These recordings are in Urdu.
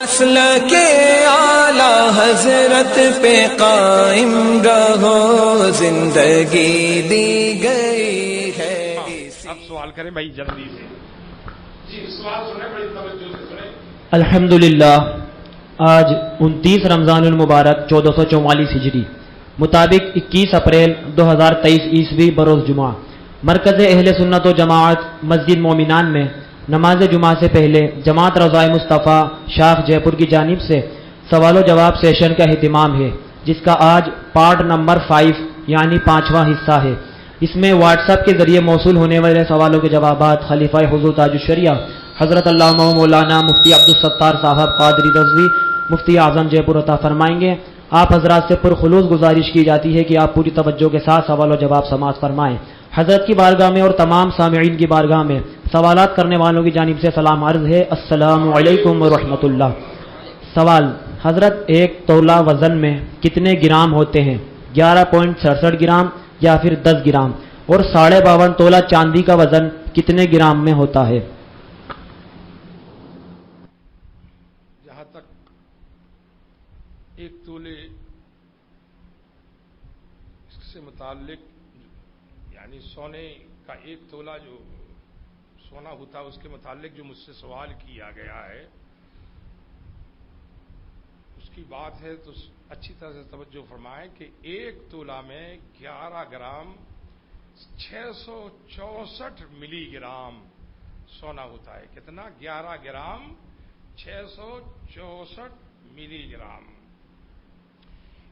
مسلک اعلی حضرت پہ قائم رہو، زندگی دی گئی ہے۔ اب سوال کریں بھائی جلدی سے، جی سوال سنیں بڑی توجہ سے سنیں۔ الحمدللہ آج 29 رمضان المبارک 1444 ہجری مطابق 21 اپریل 2023 عیسوی بروز جمعہ مرکز اہل سنت و جماعت مسجد مومنان میں نماز جمعہ سے پہلے جماعت روضہ مصطفیٰ شاخ جے پور کی جانب سے سوال و جواب سیشن کا اہتمام ہے، جس کا آج پارٹ نمبر 5 یعنی 5واں حصہ ہے۔ اس میں واٹس ایپ کے ذریعے موصول ہونے والے سوالوں کے جوابات خلیفہ حضور تاج الشریعہ حضرت علامہ مولانا مفتی عبدالستار صاحب قادری رضوی مفتی اعظم جے پور عطا فرمائیں گے۔ آپ حضرات سے پرخلوص گزارش کی جاتی ہے کہ آپ پوری توجہ کے ساتھ سوال و جواب سماعت فرمائیں۔ حضرت کی بارگاہ میں اور تمام سامعین کی بارگاہ میں سوالات کرنے والوں کی جانب سے سلام عرض ہے، السلام علیکم ورحمۃ اللہ۔ سوال: حضرت ایک تولہ وزن میں کتنے گرام ہوتے ہیں؟ 11.67 گرام یا پھر 10 گرام؟ اور 52.5 تولہ چاندی کا وزن کتنے گرام میں ہوتا ہے؟ جہاں تک ایک تولے سے متعلق یعنی سونے کا ایک تولہ جو سونا ہوتا ہے اس کے متعلق جو مجھ سے سوال کیا گیا ہے اس کی بات ہے تو اچھی طرح سے توجہ فرمائیں کہ ایک تولہ میں 11 گرام 664 ملی گرام سونا ہوتا ہے۔ کتنا؟ 11 گرام 664 ملی گرام،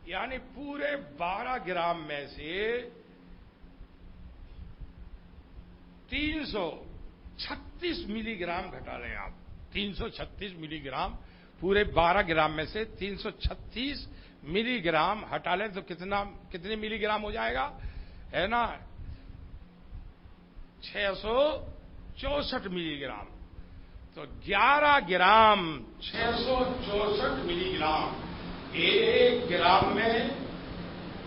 یعنی پورے 12 گرام میں سے 336 ملی گرام گھٹا لیں آپ۔ 336 ملی گرام، پورے 12 گرام میں سے 336 ملی گرام ہٹا لیں تو کتنے ملی گرام ہو جائے گا؟ ہے نا 664 ملی گرام۔ تو 11 گرام 664 ملی گرام، ایک گرام میں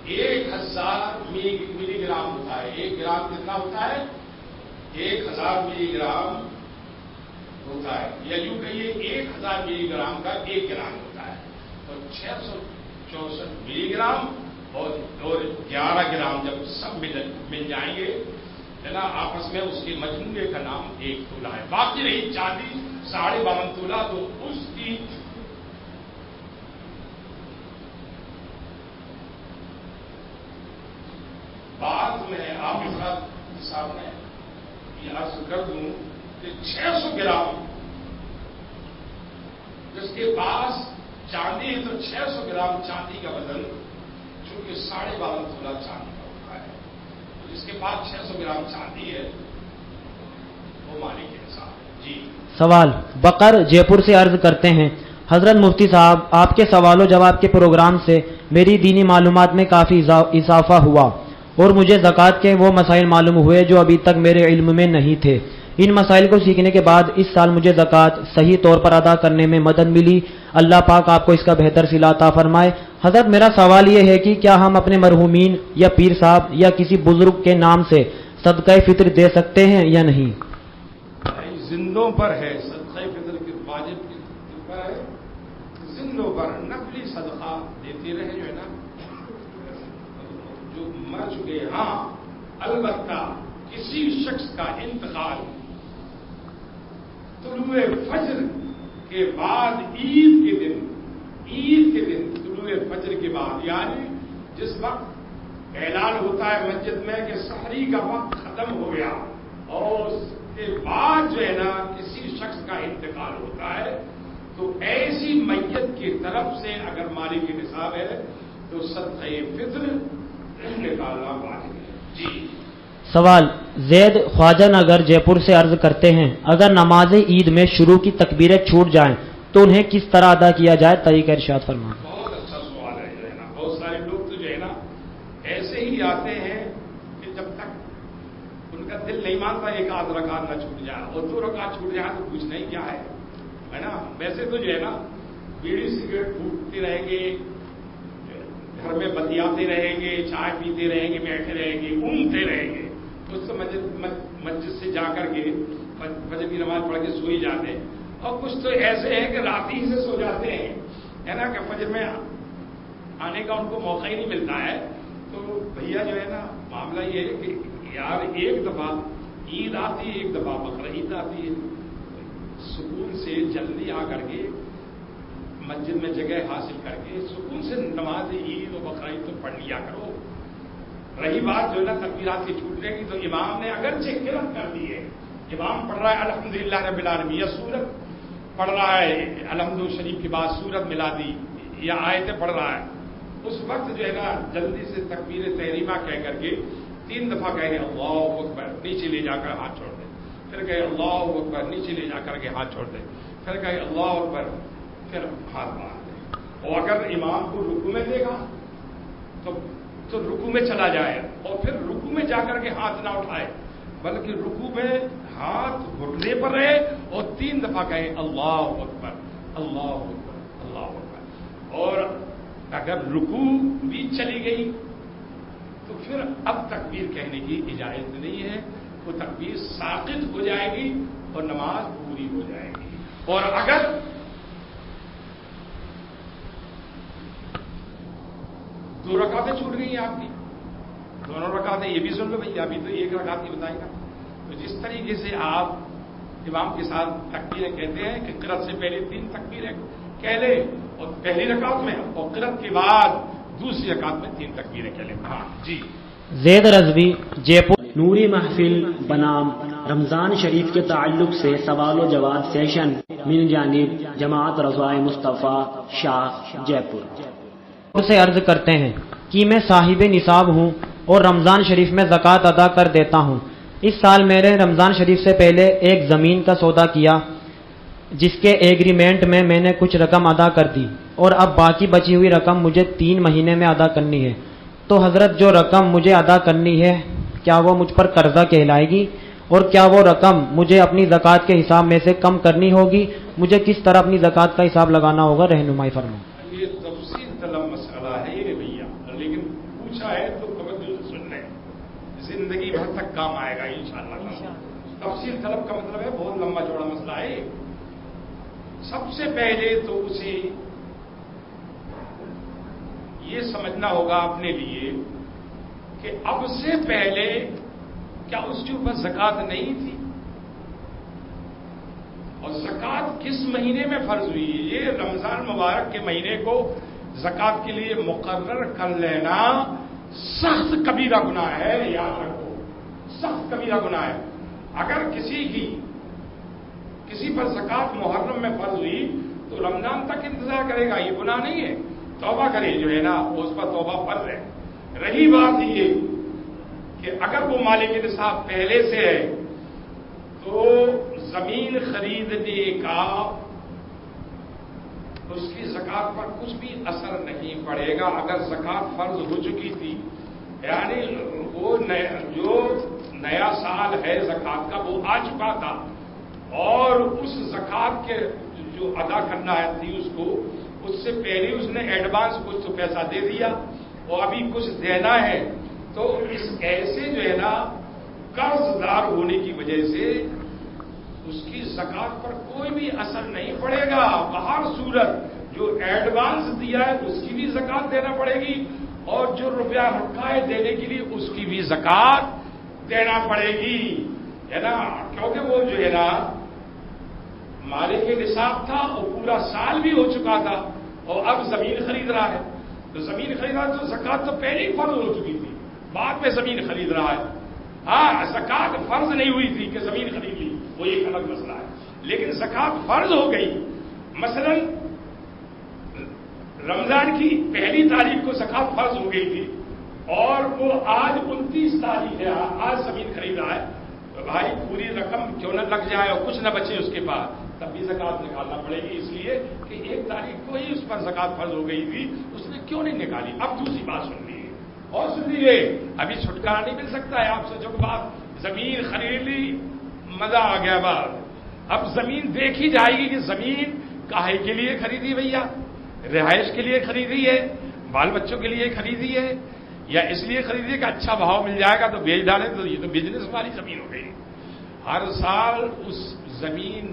1000 ملی گرام ہوتا ہے۔ ایک گرام کتنا ہوتا ہے؟ 1000 ملی گرام ہوتا ہے، یا یوں کہیے 1000 ملی گرام کا 1 گرام ہوتا ہے۔ تو 664 ملی گرام اور 11 گرام جب سب مل جائیں گے ہے نا آپس میں، اس کے مجموعے کا نام ایک تولہ ہے۔ باقی رہی چاندی 52.5 تولہ، تو اس کی بات میں آپ حضرات کے سامنے یہ عرض کر دوں کہ 600 گرام جس کے پاس چاندی ہے تو 600 گرام چاندی کا وزن چونکہ 52.5 تولہ چاندی کا ہوتا ہے، تو جس کے پاس 600 گرام چاندی ہے وہ مالک کے حساب ہے۔ جی سوال: بقر جے پور سے عرض کرتے ہیں، حضرت مفتی صاحب آپ کے سوال و جواب کے پروگرام سے میری دینی معلومات میں کافی اضافہ ہوا اور مجھے زکوٰۃ کے وہ مسائل معلوم ہوئے جو ابھی تک میرے علم میں نہیں تھے۔ ان مسائل کو سیکھنے کے بعد اس سال مجھے زکوٰۃ صحیح طور پر ادا کرنے میں مدد ملی۔ اللہ پاک آپ کو اس کا بہتر صلہ عطا فرمائے۔ حضرت میرا سوال یہ ہے کہ کیا ہم اپنے مرحومین یا پیر صاحب یا کسی بزرگ کے نام سے صدقہ فطر دے سکتے ہیں یا نہیں؟ زندوں پر ہے صدقہ فطر کے واجب کی پر ہے، زندوں پر نفلی صدقہ دیتے رہے جو ہے نا جو مر چکے۔ ہاں البتہ کسی شخص کا انتقال طلوع فجر کے بعد عید کے دن طلوع فجر کے بعد، یعنی جس وقت اعلان ہوتا ہے مسجد میں کہ سحری کا وقت ختم ہو گیا اور اس کے بعد جو ہے نا کسی شخص کا انتقال ہوتا ہے، تو ایسی میت کی طرف سے اگر مالی کی نصاب ہے تو صدقہ فطر نکالنا واجب ہے۔ جی سوال: زید خواجہ نگر جے پور سے عرض کرتے ہیں، اگر نماز عید میں شروع کی تکبیریں چھوٹ جائیں تو انہیں کس طرح ادا کیا جائے؟ طریقہ ارشاد فرمائیں۔ بہت اچھا سوال ہے جو ہے نا، بہت سارے لوگ تو جو ہے نا ایسے ہی آتے ہیں کہ جب تک ان کا دل نہیں مانتا ایک آدھ رکعت نہ چھوٹ جائے، اور 2 رکعت چھوٹ جائے تو کچھ نہیں کیا ہے نا۔ ویسے تو جو ہے نا بیڑی سگریٹ پھوٹتے رہیں گے، گھر میں بتیاتے رہیں گے، چائے پیتے رہیں گے، بیٹھے رہیں گے، گھومتے رہیں گے، تو اس سے مسجد سے جا کر کے فجر کی نماز پڑھ کے سوئی جاتے ہیں اور کچھ تو ایسے ہیں کہ رات ہی سے سو جاتے ہیں، ہے نا، کہ فجر میں آنے کا ان کو موقع ہی نہیں ملتا ہے. تو بھیا جو ہے نا معاملہ یہ ہے کہ یار ایک دفعہ عید آتی ہے، ایک دفعہ بقرعید آتی ہے، سکون سے جلدی آ کر کے مسجد میں جگہ حاصل کر کے سکون سے نماز عید و بقرعید تو پڑھ لیا کرو. رہی بات جو ہے نا تکبیرات کی چھوٹنے کی، تو امام نے اگرچہ قرأت کر دی ہے، امام پڑھ رہا ہے الحمدللہ رب العالمین، یا سورت پڑھ رہا ہے الحمد شریف کے بعد سورت ملا دی یا آیتیں پڑھ رہا ہے، اس وقت جو ہے نا جلدی سے تکبیر تحریمہ کہہ کر کے 3 دفعہ کہے اللہ اکبر، نیچے لے جا کر ہاتھ چھوڑ دے، پھر کہے اللہ اکبر، نیچے لے جا کر کے ہاتھ چھوڑ دے، پھر کہے اللہ اکبر، پھر ہاتھ باندھ دے. اور اگر امام کو رکوع میں دے گا تو رکوع میں چلا جائے، اور پھر رکوع میں جا کر کے ہاتھ نہ اٹھائے، بلکہ رکوع میں ہاتھ گھٹنے پر رہے اور 3 دفعہ کہے اللہ اکبر اللہ اکبر اللہ اکبر. اور اگر رکوع بھی چلی گئی تو پھر اب تکبیر کہنے کی اجازت نہیں ہے، وہ تکبیر ساقط ہو جائے گی اور نماز پوری ہو جائے گی. اور اگر دو رکعتیں چھوٹ گئی ہیں آپ کی، دونوں رکعتیں، یہ بھی سن لو بھائی، ابھی تو ایک رکعت ہی بتائے گا. تو جس طریقے سے آپ امام کے ساتھ تکبیریں کہتے ہیں کہ قرأت سے پہلے 3 تکبیریں کہہ لیں اور پہلی رکعت میں، اور قرأت کے بعد دوسری رکعت میں 3 تکبیریں کہہ لیں. ہاں جی. زید رضوی، جے پور. نوری محفل بنام رمضان شریف کے تعلق سے سوال و جواب سیشن من جانب جماعت رضوائے مصطفیٰ شاہ جے پور سے عرض کرتے ہیں کہ میں صاحب نصاب ہوں اور رمضان شریف میں زکوٰۃ ادا کر دیتا ہوں. اس سال میرے رمضان شریف سے پہلے ایک زمین کا سودا کیا جس کے ایگریمنٹ میں نے کچھ رقم ادا کر دی اور اب باقی بچی ہوئی رقم مجھے 3 مہینے میں ادا کرنی ہے. تو حضرت جو رقم مجھے ادا کرنی ہے کیا وہ مجھ پر قرضہ کہلائے گی، اور کیا وہ رقم مجھے اپنی زکوٰۃ کے حساب میں سے کم کرنی ہوگی؟ مجھے کس طرح اپنی زکوٰۃ کا حساب لگانا ہوگا؟ رہنمائی فرمائیں. یہ تفصیل طلب مسئلہ ہے یہ بھیا، لیکن پوچھا ہے تو توجہ سے سن لیں، زندگی بھر تک کام آئے گا انشاءاللہ. تفصیل طلب کا مطلب ہے بہت لمبا چوڑا مسئلہ ہے. سب سے پہلے تو اسے یہ سمجھنا ہوگا اپنے لیے کہ اب سے پہلے کیا اس کے اوپر زکوٰۃ نہیں تھی، اور زکوٰۃ کس مہینے میں فرض ہوئی ہے. یہ رمضان مبارک کے مہینے کو زکوٰۃ کے لیے مقرر کر لینا سخت کبیرہ گناہ ہے، یاد رکھو، سخت کبیرہ گناہ ہے. اگر کسی پر زکوٰۃ محرم میں فرض ہوئی تو رمضان تک انتظار کرے گا، یہ گناہ نہیں ہے، توبہ کرے جو ہے نا اس پر توبہ فرض ہے. رہی بات یہ کہ اگر وہ مالک نصاب پہلے سے ہے تو زمین خریدنے کا اس کی زکوٰۃ پر کچھ بھی اثر نہیں پڑے گا. اگر زکوٰۃ فرض ہو چکی تھی، یعنی وہ جو نیا سال ہے زکوٰۃ کا وہ آ چکا تھا، اور اس زکوٰۃ کے جو ادا کرنا تھی اس سے پہلے اس نے ایڈوانس کچھ تو پیسہ دے دیا اور ابھی کچھ دینا ہے، تو اس ایسے جو ہے نا قرض دار ہونے کی وجہ سے اس کی زکوٰۃ پر کوئی بھی اثر نہیں پڑے گا. بہر صورت جو ایڈوانس دیا ہے اس کی بھی زکوٰۃ دینا پڑے گی، اور جو روپیہ رکھا ہے دینے کے لیے اس کی بھی زکوٰۃ دینا پڑے گی، ہے نا. کیونکہ وہ جو ہے نا مالک نصاب تھا اور پورا سال بھی ہو چکا تھا، اور اب زمین خرید رہا ہے. تو زمین خرید رہا ہے تو زکوٰۃ تو پہلے ہی فرض ہو چکی تھی، بعد میں زمین خرید رہا ہے. ہاں زکوٰۃ فرض نہیں ہوئی تھی کہ زمین خرید لی، وہ ایک الگ مسئلہ ہے، لیکن زکوٰۃ فرض ہو گئی. مثلا رمضان کی پہلی تاریخ کو زکوٰۃ فرض ہو گئی تھی اور وہ آج 29 تاریخ ہے، آج زمین خرید رہا ہے، تو بھائی پوری رقم کیوں نہ لگ جائے اور کچھ نہ بچے اس کے پاس، تب بھی زکوٰۃ نکالنا پڑے گی، اس لیے کہ 1 تاریخ کو ہی اس پر زکوٰۃ فرض ہو گئی تھی، اس نے کیوں نہیں نکالی. اب دوسری بات سن لیجیے اور سن لیجیے، ابھی چھٹکارا نہیں مل سکتا ہے آپ سے. جو بات زمین خرید لی، مزہ آ گیا. بات اب زمین دیکھی جائے گی کہ زمین کاہے کے لیے خریدی بھیا، رہائش کے لیے خریدی ہے، بال بچوں کے لیے خریدی ہے، یا اس لیے خریدی کہ اچھا بھاؤ مل جائے گا تو بیچ ڈالیں. تو یہ تو بزنس والی زمین ہو گئی. ہر سال اس زمین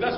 10